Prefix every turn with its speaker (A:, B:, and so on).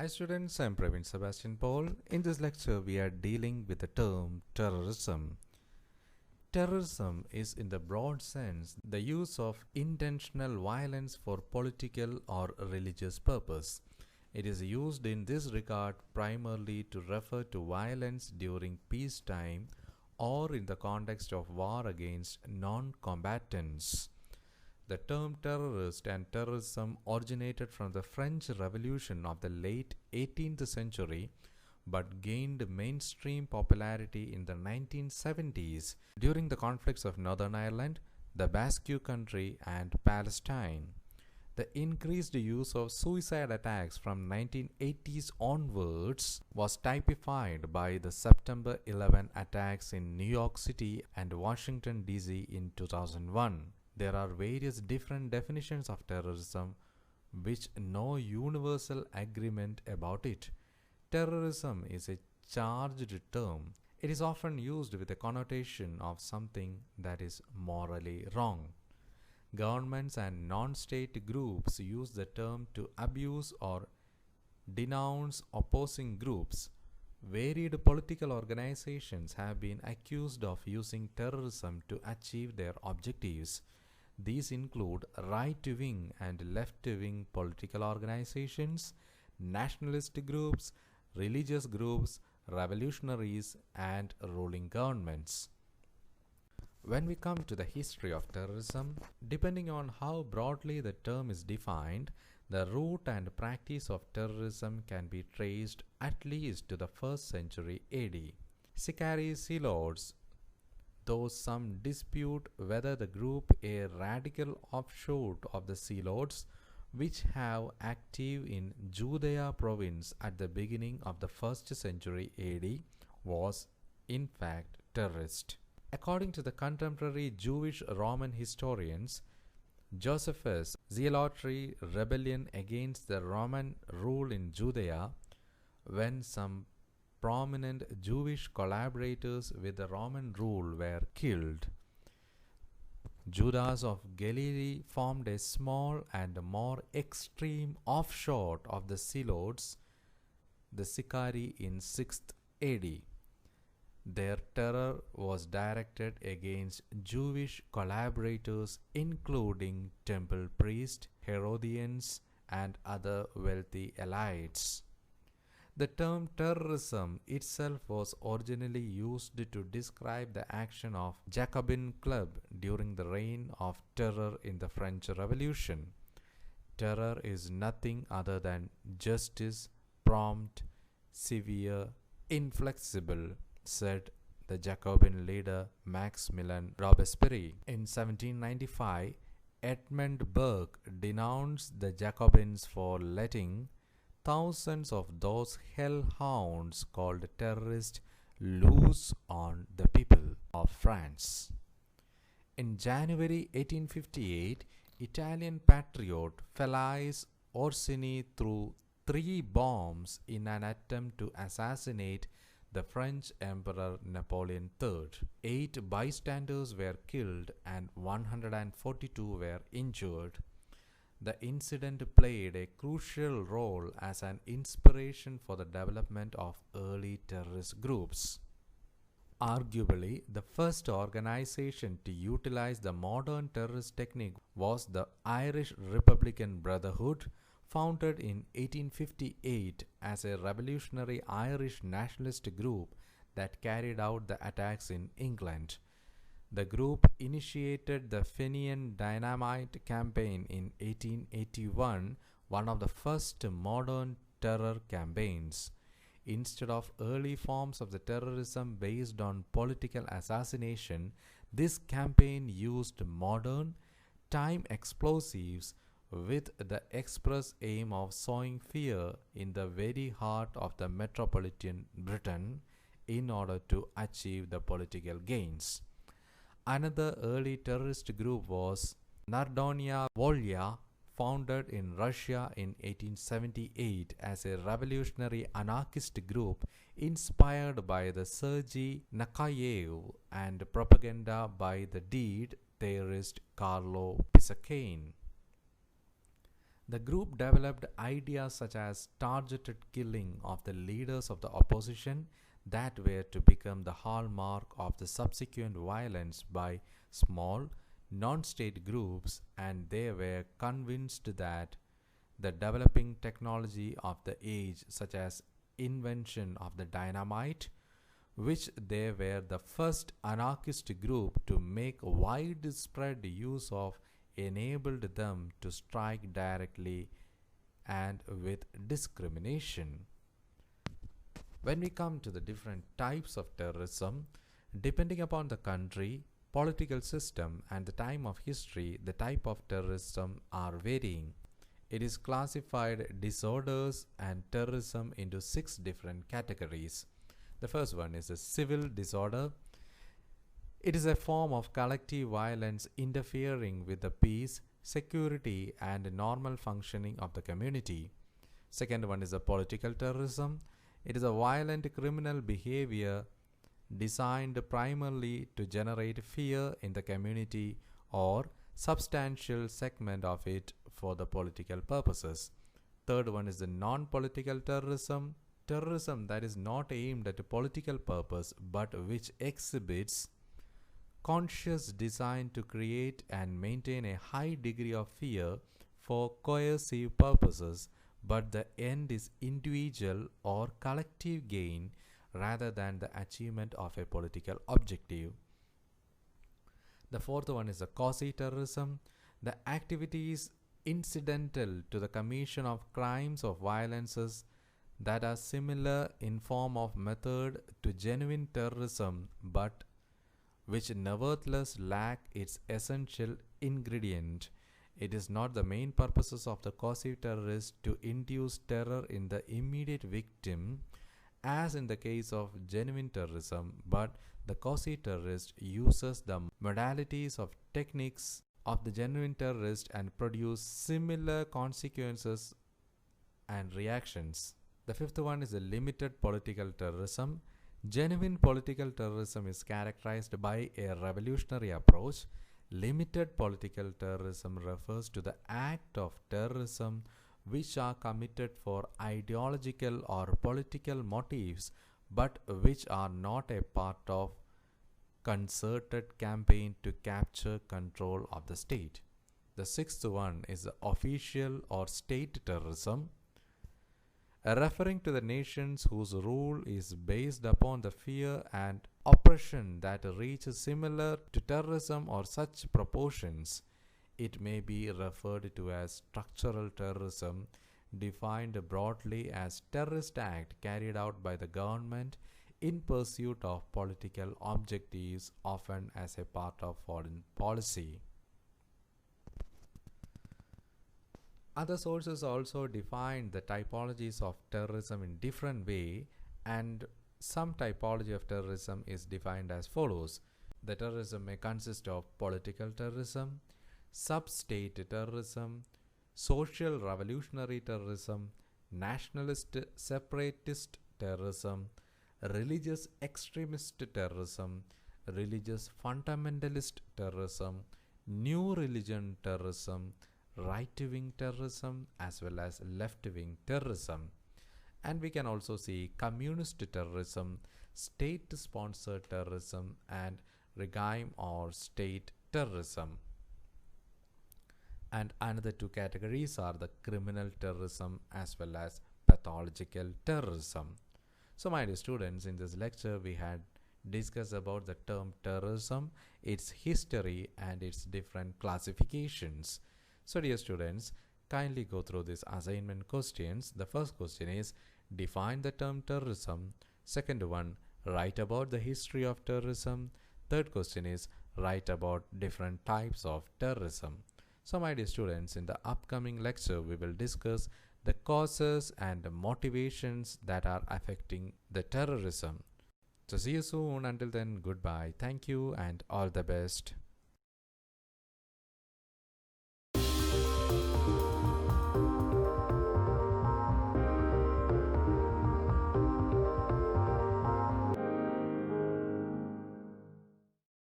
A: Hi students, I'm Praveen Sebastian Paul. In this lecture, we are dealing with the term terrorism. Terrorism is, in the broad sense, the use of intentional violence for political or religious purpose. It is used in this regard primarily to refer to violence during peacetime or in the context of war against non-combatants. The term terrorist and terrorism originated from the French Revolution of the late 18th century but gained mainstream popularity in the 1970s during the conflicts of Northern Ireland, the Basque Country and Palestine. The increased use of suicide attacks from 1980s onwards was typified by the September 11 attacks in New York City and Washington D.C. in 2001. There are various different definitions of terrorism which no universal agreement about it. Terrorism is a charged term. It is often used with a connotation of something that is morally wrong. Governments and non-state groups use the term to abuse or denounce opposing groups. Varied political organizations have been accused of using terrorism to achieve their objectives. These include right-wing and left-wing political organizations, nationalist groups, religious groups, revolutionaries, and ruling governments. When we come to the history of terrorism, depending on how broadly the term is defined, the root and practice of terrorism can be traced at least to the 1st century AD. Sicarii zealots, though some dispute whether the group a radical offshoot of the zealots which have active in Judea province at the beginning of the 1st century AD was in fact terrorist. According to the contemporary Jewish Roman historians, Josephus' zealotry rebellion against the Roman rule in Judea when some prominent Jewish collaborators with the Roman rule were killed. Judas of Galilee formed a small and more extreme offshoot of the zealots, the Sicarii, in 6th AD. Their terror was directed against Jewish collaborators including temple priests, Herodians, and other wealthy elites. The term terrorism itself was originally used to describe the action of Jacobin Club during the reign of terror in the French Revolution. Terror is nothing other than justice, prompt, severe, inflexible, said the Jacobin leader Maximilien Robespierre. In 1795, Edmund Burke denounced the Jacobins for letting thousands of those hellhounds called terrorists loose on the people of France. In January 1858, Italian patriot Felice Orsini threw 3 bombs in an attempt to assassinate the French Emperor Napoleon III. 8 bystanders were killed and 142 were injured. The incident played a crucial role as an inspiration for the development of early terrorist groups. Arguably, the first organization to utilize the modern terrorist technique was the Irish Republican Brotherhood, founded in 1858 as a revolutionary Irish nationalist group that carried out the attacks in England. The group initiated the Fenian Dynamite campaign in 1881, one of the first modern terror campaigns. Instead of early forms of the terrorism based on political assassination, this campaign used modern, time explosives with the express aim of sowing fear in the very heart of the metropolitan Britain in order to achieve the political gains. Another early terrorist group was Narodная Volya, founded in Russia in 1878 as a revolutionary anarchist group inspired by the Sergei Nakayev and propaganda by the deed theorist Carlo Pisacane. The group developed ideas such as targeted killing of the leaders of the opposition that were to become the hallmark of the subsequent violence by small, non-state groups, and they were convinced that the developing technology of the age, such as invention of the dynamite, which they were the first anarchist group to make widespread use of, enabled them to strike directly and with discrimination. When we come to the different types of terrorism, depending upon the country, political system, and the time of history, the type of terrorism are varying. It is classified disorders and terrorism into 6 different categories. The first one is a civil disorder. It is a form of collective violence interfering with the peace, security, and normal functioning of the community. Second one is a political terrorism. It is a violent criminal behavior designed primarily to generate fear in the community or substantial segment of it for the political purposes. Third one is the non-political terrorism. Terrorism that is not aimed at a political purpose but which exhibits conscious design to create and maintain a high degree of fear for coercive purposes, but the end is individual or collective gain rather than the achievement of a political objective. The fourth one is the quasi-terrorism. The activities incidental to the commission of crimes of violences that are similar in form of method to genuine terrorism but which nevertheless lack its essential ingredient. It is not the main purposes of the quasi-terrorist to induce terror in the immediate victim as in the case of genuine terrorism, but the quasi-terrorist uses the modalities of techniques of the genuine terrorist and produce similar consequences and reactions. The fifth one is a limited political terrorism. Genuine political terrorism is characterized by a revolutionary approach. Limited political terrorism refers to the act of terrorism which are committed for ideological or political motives but which are not a part of concerted campaign to capture control of the state. The sixth one is official or state terrorism, referring to the nations whose rule is based upon the fear and oppression that reaches similar to terrorism or such proportions. It may be referred to as structural terrorism, defined broadly as terrorist act carried out by the government in pursuit of political objectives, often as a part of foreign policy. Other sources also define the typologies of terrorism in different way, and some typology of terrorism is defined as follows. The terrorism may consist of political terrorism, sub-state terrorism, social revolutionary terrorism, nationalist separatist terrorism, religious extremist terrorism, religious fundamentalist terrorism, new religion terrorism, right-wing terrorism, as well as left-wing terrorism. And we can also see communist terrorism, state-sponsored terrorism, and regime or state terrorism. And another two categories are the criminal terrorism as well as pathological terrorism. So my dear students, in this lecture we had discussed about the term terrorism, its history, and its different classifications. So dear students, kindly go through these assignment questions. The first question is, define the term terrorism. Second one, write about the history of terrorism. Third question is, write about different types of terrorism. So my dear students, in the upcoming lecture we will discuss the causes and the motivations that are affecting the terrorism. So see you soon. Until then, goodbye. Thank you and all the best.